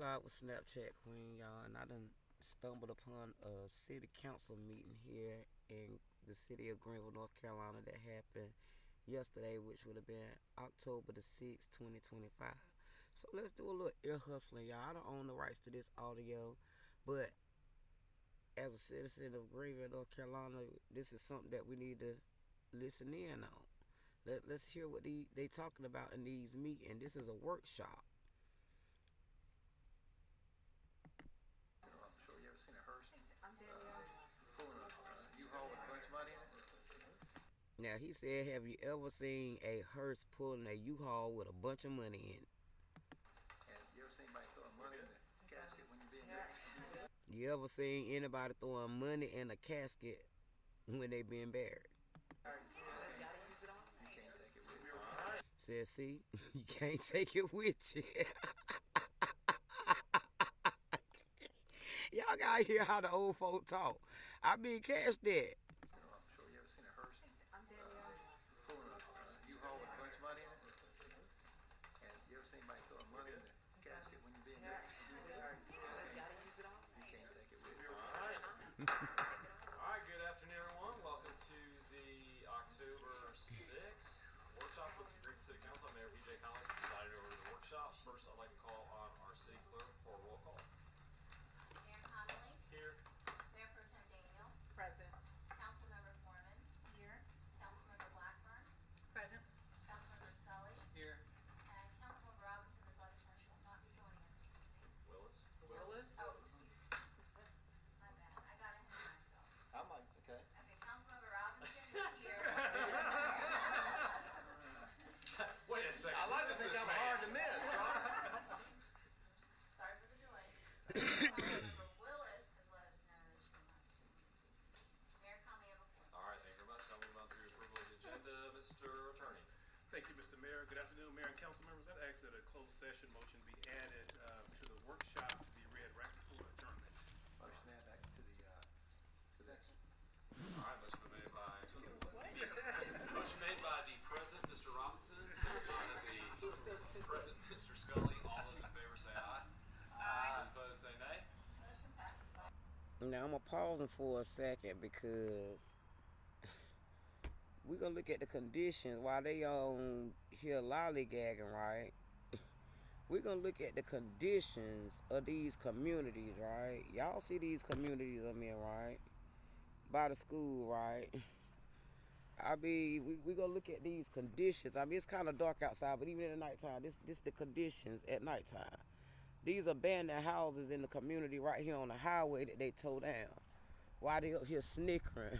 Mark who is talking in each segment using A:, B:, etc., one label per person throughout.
A: live with Snapchat Queen, y'all, and I done stumbled upon a city council meeting here in the city of Greenville, North Carolina that happened yesterday, which would have been October the 6th, 2025. So let's do a little ear hustling, y'all. I don't own the rights to this audio, but as a citizen of Greenville, North Carolina, this is something that we need to listen in on. Let's hear what they talking about in these meetings. This is a workshop.
B: I'm sure you ever seen a hearse pulling a U-Haul with a bunch of money in it.
A: Now he said, "Have you ever seen a hearse pulling a U-Haul with a bunch of money in it?
B: And you ever seen anybody throwing money in the casket when you're being buried?
A: You ever seen anybody throwing money in a casket when they being buried?"
B: You can't take it with you.
A: Said, "See, you can't take it with you." Y'all gotta hear how the old folk talk. I mean, catch that.
B: I'm sure you ever seen a hearse pulling a U-Haul with a bunch of money in it. And you ever seen anybody throwing money in the casket when you're being buried? You can't take it with you.
C: All right, good afternoon, everyone. Welcome to the October 6th workshop with the Greenville City Council. I'm Mayor BJ Collins, presiding over the workshop. First, I'd like to call on our city clerk for a roll call.
D: Mayor Connolly.
C: Here.
D: Mayor Pro Tem Daniels.
E: Present.
D: Councilmember Foreman.
E: Here.
D: Councilmember Blackburn.
E: Present.
D: Councilmember Scully.
B: Here.
D: And Councilmember Robinson is let us know she will not be joining us this evening.
C: Willis.
E: Willis.
D: Oh, excuse me. My bad. I got ahead of myself.
B: I'm like, okay.
D: Okay, Councilmember Robinson is here.
C: Wait a second.
B: I like to think I'm hard to miss, right?
D: Sorry for the delay. Councilmember Willis has let us know that she will not be joining us this evening. Mayor Connolly, have a floor.
C: All right, thank you very much. I'll move on to approval of the agenda. Mr. Attorney.
F: Thank you, Mr. Mayor. Good afternoon, Mayor and council members. I'd ask that a closed session motion be added to the workshop to be read right before adjournment.
B: Motion that back to the next.
C: All right, motion made by motion made by the president, Mr. Robinson, seconded by the president, Mr. Scully. All those in favor say aye. Aye. Those opposed say nay.
D: Motion passes.
A: Now I'm gonna pause for a second because we're gonna look at the conditions while they on here lollygagging, right? We're gonna look at the conditions of these communities, right? Y'all see these communities I'm in, right? By the school, right? I mean, we gonna look at these conditions. I mean, it's kind of dark outside, but even in the nighttime, this the conditions at nighttime. These abandoned houses in the community right here on the highway that they tore down. Why they up here snickering,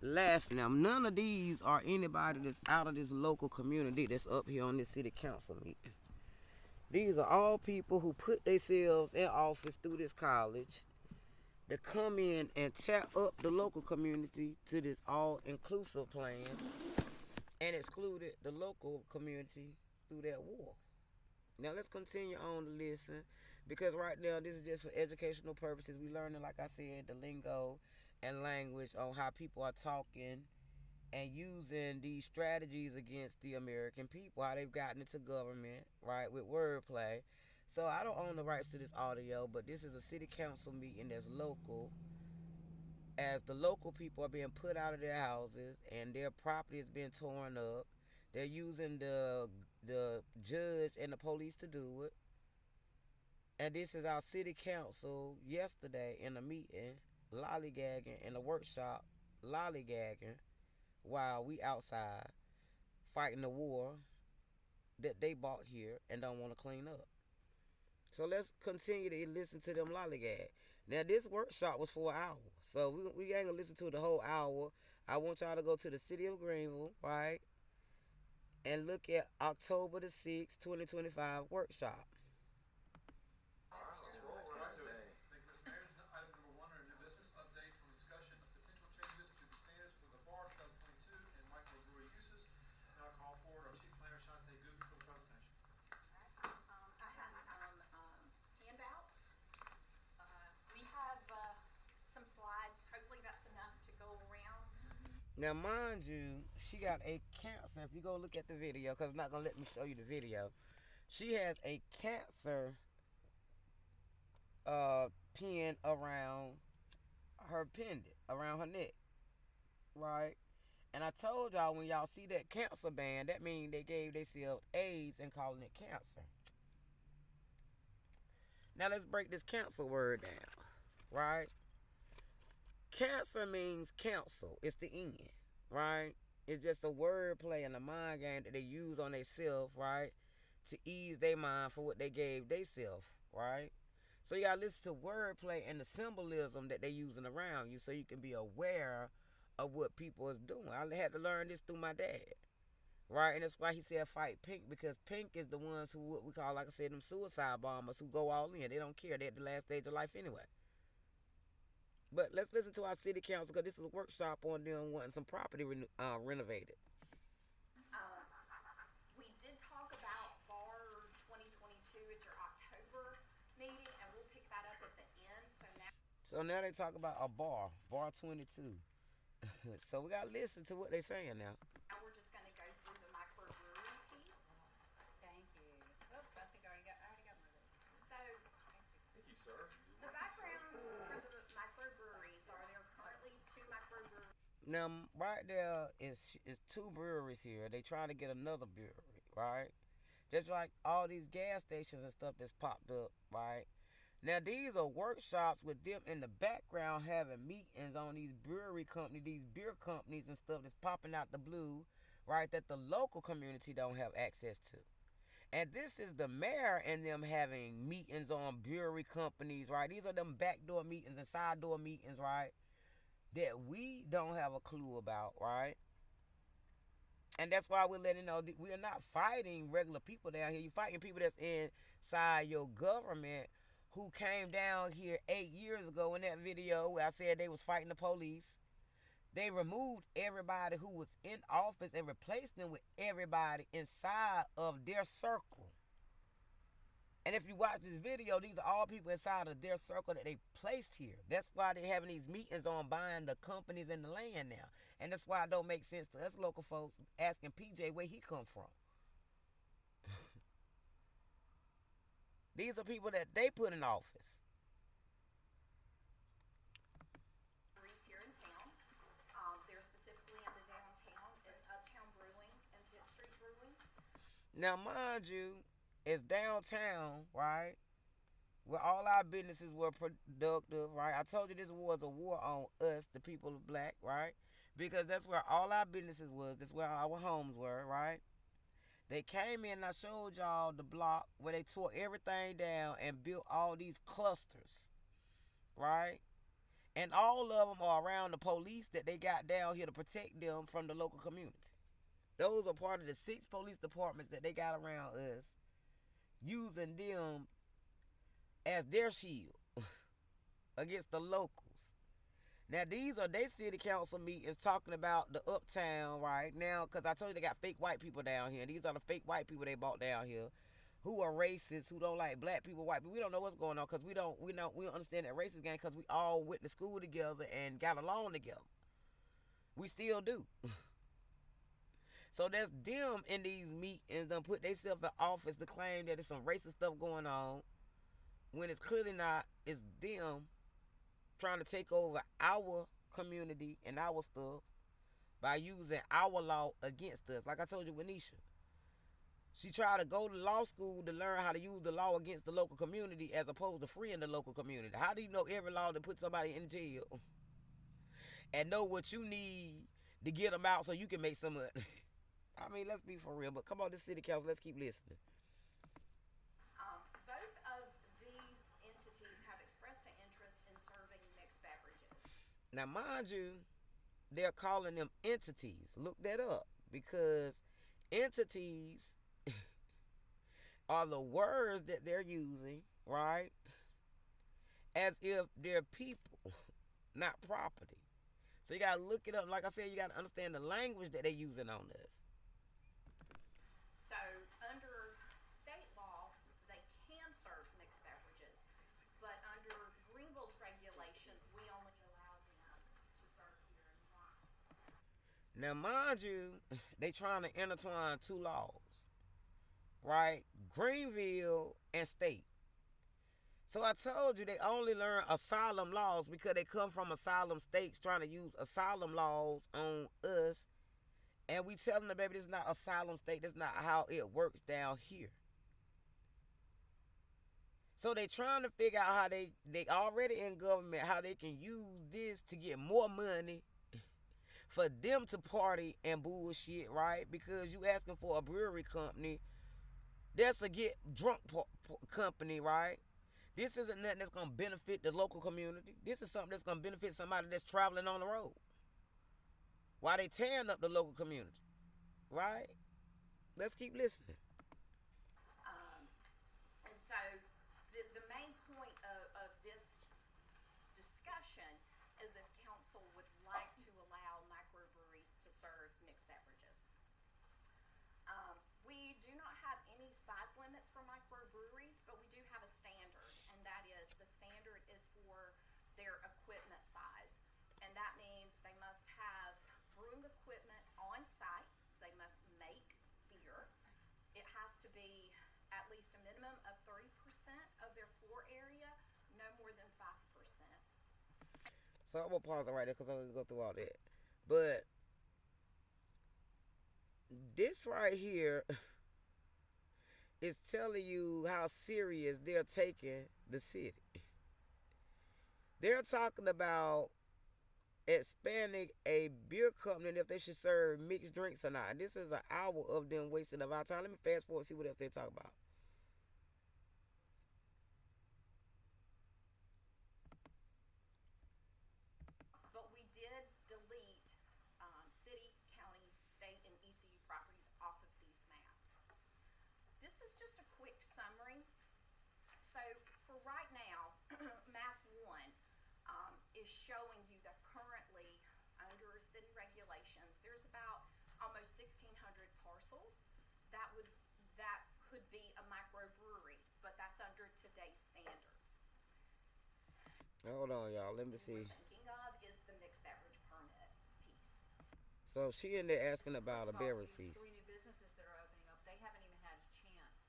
A: laughing? Now, none of these are anybody that's out of this local community that's up here on this city council meeting. These are all people who put themselves in office through this college to come in and tap up the local community to this all-inclusive plan and excluded the local community through that war. Now let's continue on to listen, because right now this is just for educational purposes. We learning, like I said, the lingo and language on how people are talking and using these strategies against the American people, how they've gotten into government, right, with wordplay. So I don't own the rights to this audio, but this is a city council meeting that's local, as the local people are being put out of their houses and their property is being torn up. They're using the judge and the police to do it. And this is our city council yesterday in a meeting, lollygagging, in a workshop, lollygagging, while we outside fighting the war that they bought here and don't want to clean up. So let's continue to listen to them lollygag. Now, this workshop was for an hour, so we ain't gonna listen to the whole hour. I want y'all to go to the city of Greenville, right, and look at October the 6th, 2025 workshop.
C: All right, let's roll. We're on to it.
F: Thank you, Mr. Mayor. Item number 1 under new business, update from discussion of potential changes to the standards for the bar 2022 and microbrewery uses. Now I call forward our chief planner, Shante Gooden, for the presentation.
E: I have some handouts. We have some slides. Hopefully that's enough to go around.
A: Now, mind you, she got a cancer. If you go look at the video, because it's not going to let me show you the video. She has a cancer pin around her pendant, around her neck, right? And I told y'all, when y'all see that cancer band, that means they gave themselves AIDS and calling it cancer. Now let's break this cancer word down, right? Cancer means cancel. It's the end, right? It's just a word play and a mind game that they use on themselves, right? To ease their mind for what they gave themselves, right? So you gotta listen to wordplay and the symbolism that they using around you, so you can be aware of what people is doing. I had to learn this through my dad, right? And that's why he said fight pink, because pink is the ones who, what we call, like I said, them suicide bombers who go all in. They don't care. They're at the last stage of life anyway. But let's listen to our city council, because this is a workshop on them wanting some property renovated.
E: We did talk about BAR 2022 at your October meeting, and we'll pick that up at the end.
A: So now they talk about a bar 22. So we gotta listen to what they're saying now.
E: Now we're just going to go through the microbrewery piece.
D: Thank you. Oh, I think I already got my list.
E: So
C: Thank you, sir.
E: the background for the microbreweries are there currently 2 microbreweries.
A: Now right there is 2 breweries here. They trying to get another brewery, right? Just like all these gas stations and stuff that's popped up, right? Now these are workshops with them in the background having meetings on these brewery companies, these beer companies and stuff that's popping out the blue, right? That the local community don't have access to. And this is the mayor and them having meetings on brewery companies, right? These are them backdoor meetings and side door meetings, right? That we don't have a clue about, right? And that's why we're letting know that we are not fighting regular people down here. You're fighting people that's inside your government who came down here 8 years ago in that video where I said they was fighting the police. They removed everybody who was in office and replaced them with everybody inside of their circle. And if you watch this video, these are all people inside of their circle that they placed here. That's why they're having these meetings on buying the companies and the land now. And that's why it don't make sense to us local folks asking PJ where he come from. These are people that they put in office.
E: Breweries here in town. They're specifically in the downtown. It's Uptown Brewing and Pitt Street Brewing.
A: Now, mind you, it's downtown, right? Where all our businesses were productive, right? I told you this was a war on us, the people of black, right? Because that's where all our businesses was. That's where our homes were, right? They came in and I showed y'all the block where they tore everything down and built all these clusters, right? And all of them are around the police that they got down here to protect them from the local community. Those are part of the 6 police departments that they got around us, using them as their shield against the locals. Now these are their city council meetings talking about the uptown right now, because I told you they got fake white people down here. These are the fake white people they brought down here, who are racist, who don't like black people, white people. We don't know what's going on because we don't understand that racist game, because we all went to school together and got along together. We still do. So that's them in these meetings done put themselves in office to claim that there's some racist stuff going on, when it's clearly not. It's them trying to take over our community and our stuff by using our law against us. Like I told you with Nisha, she tried to go to law school to learn how to use the law against the local community as opposed to freeing the local community. How do you know every law to put somebody in jail and know what you need to get them out so you can make some money? I mean, let's be for real. But come on, this city council, let's keep listening.
E: Both of these entities have expressed an interest in serving mixed beverages.
A: Now, mind you, they're calling them entities. Look that up, because entities are the words that they're using, right? As if they're people, not property. So you got to look it up. Like I said, you got to understand the language that they're using on this.
E: So under state law, they can serve mixed beverages, but under Greenville's regulations, we only allow them to serve here in Lyon.
A: Now, mind you, they trying to intertwine 2 laws, right? Greenville and state. So I told you they only learn asylum laws because they come from asylum states trying to use asylum laws on us. And we telling them, baby, this is not asylum state. This is not how it works down here. So they trying to figure out how they already in government, how they can use this to get more money for them to party and bullshit, right? Because you asking for a brewery company, that's a get drunk company, right? This isn't nothing that's going to benefit the local community. This is something that's going to benefit somebody that's traveling on the road. Why they tearing up the local community, right? Let's keep listening.
E: And so the main point of this discussion is if council would like to allow microbreweries to serve mixed beverages. We do not have any size limits for microbreweries, but we do have a standard, and that is the standard is for their equipment size. And that means they must have brewing equipment on site. They must make beer. It has to be at least a minimum of 30% of their floor area, no more than 5%.
A: So I'm going to pause it right there because I'm going to go through all that. But this right here is telling you how serious they're taking the city. They're talking about expanding a beer company and if they should serve mixed drinks or not. And this is an hour of them wasting of our time. Let me fast forward and see what else they talk about.
E: But we did delete city, county, state, and ECU properties off of these maps. This is just a quick summary. So for right now, map 1 is showing you that currently under city regulations, there's about almost 1,600 parcels that could be a microbrewery, but that's under today's standards.
A: Hold on, y'all. Let me see.
E: What we're thinking of is the mixed beverage permit piece.
A: So she in there asking about a
G: First of all,
A: beverage
G: these
A: piece.
G: 3 new businesses that are opening up, they haven't even had a chance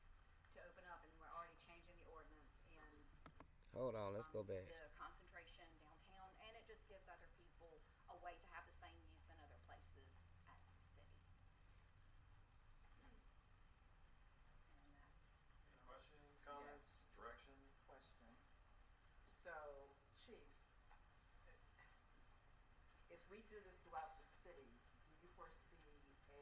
G: to open up, and we're already changing the ordinance and
A: Hold on, let's go back.
E: the concentration downtown, and it just gives other people a way to have the same use in other places as the city. And that's
C: Questions, comments, direction?
H: Question. So, Chief, if we do this throughout the city, do you foresee a need for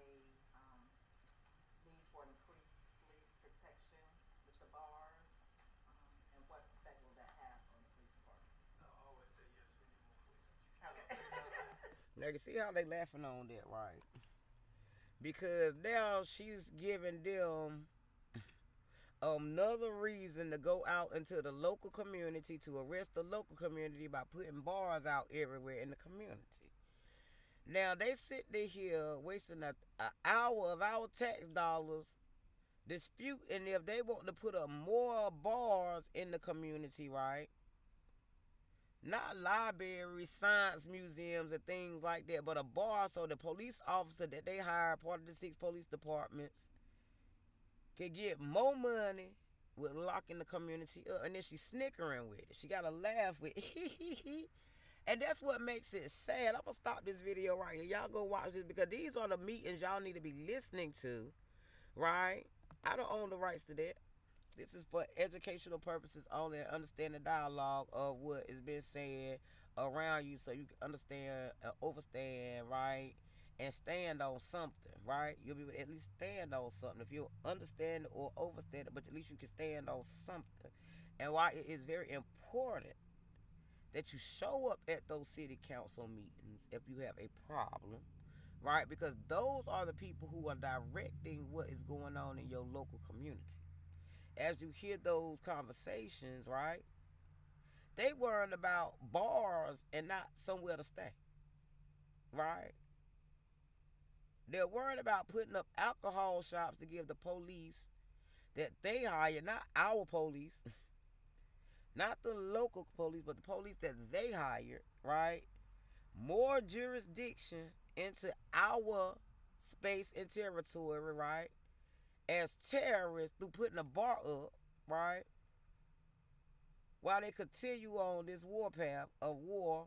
H: increased police protection with the bars? And what effect will that have on the police department?
F: I always say yes, we need more police.
A: Now you see how they laughing on that, right? Because now she's giving them another reason to go out into the local community to arrest the local community by putting bars out everywhere in the community. Now they sit there here wasting an hour of our tax dollars disputing if they want to put up more bars in the community, right? Not libraries, science museums, and things like that, but a bar so the police officer that they hire, part of the 6 police departments, can get more money with locking the community up. And then she's snickering with it. She got to laugh with it. And that's what makes it sad. I'm going to stop this video right here. Y'all go watch this because these are the meetings y'all need to be listening to, right? I don't own the rights to that. This is for educational purposes only and understand the dialogue of what is being said around you so you can understand and overstand, right? And stand on something, right? You'll be able to at least stand on something. If you understand it or overstand it, but at least you can stand on something. And why it is very important that you show up at those city council meetings if you have a problem, right? Because those are the people who are directing what is going on in your local community. As you hear those conversations, right? They worrying about bars and not somewhere to stay, right? They're worried about putting up alcohol shops to give the police that they hire, not our police, not the local police, but the police that they hired, right? More jurisdiction into our space and territory, right? As terrorists through putting a bar up, right? while they continue on this warpath of war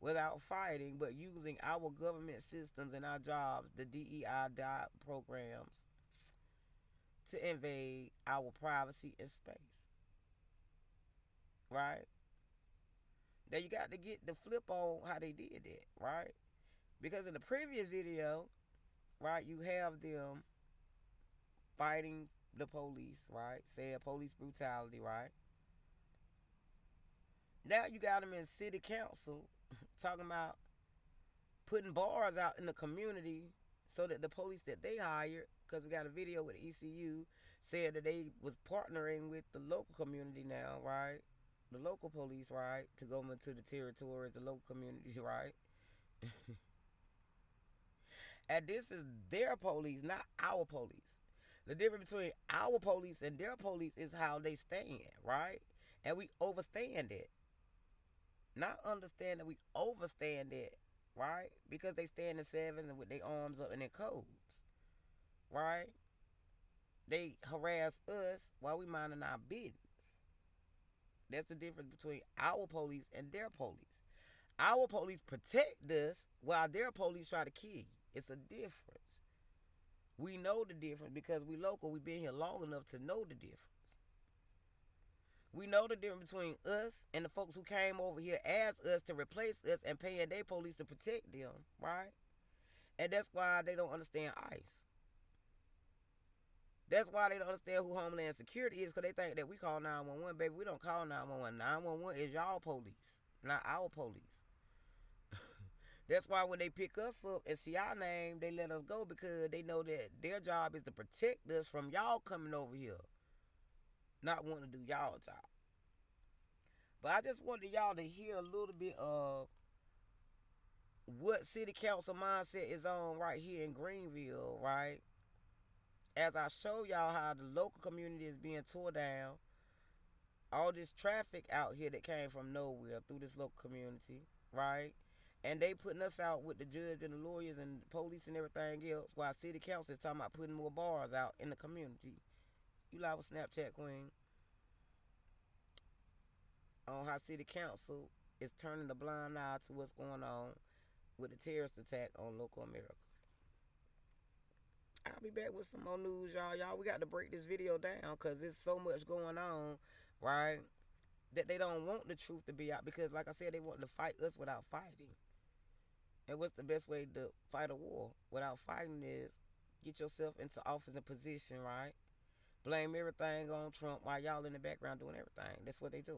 A: without fighting, but using our government systems and our jobs, the DEI programs, to invade our privacy and space. Right? Now you got to get the flip on how they did that, right? Because in the previous video, right, you have them fighting the police, right? Saying police brutality, right? Now you got them in city council talking about putting bars out in the community so that the police that they hired, because we got a video with ECU, said that they was partnering with the local community now, right? The local police, right? To go into the territories, the local communities, right? And this is their police, not our police. The difference between our police and their police is how they stand, right? And we overstand it. Not understand that we overstand it, right? Because they stand in sevens and with their arms up in their codes, right? They harass us while we minding our business. That's the difference between our police and their police. Our police protect us while their police try to kill you. It's a difference. We know the difference because we local. We've been here long enough to know the difference. We know the difference between us and the folks who came over here as us to replace us and paying their police to protect them, right? And that's why they don't understand ICE. That's why they don't understand who Homeland Security is, because they think that we call 911. Baby, we don't call 911. 911 is y'all police, not our police. That's why when they pick us up and see our name, they let us go, because they know that their job is to protect us from y'all coming over here, not wanting to do y'all job. But I just wanted y'all to hear a little bit of what city council mindset is on right here in Greenville, right? As I show y'all how the local community is being tore down, all this traffic out here that came from nowhere through this local community, right? And they putting us out with the judge and the lawyers and the police and everything else, while city council is talking about putting more bars out in the community. You live with Snapchat Queen on how city council is turning a blind eye to what's going on with the terrorist attack on local America. I'll be back with some more news, y'all. Y'all, we got to break this video down because there's so much going on, right, that they don't want the truth to be out, because, like I said, they want to fight us without fighting. And what's the best way to fight a war without fighting is get yourself into office and position, right? Blame everything on Trump while y'all in the background doing everything. That's what they do.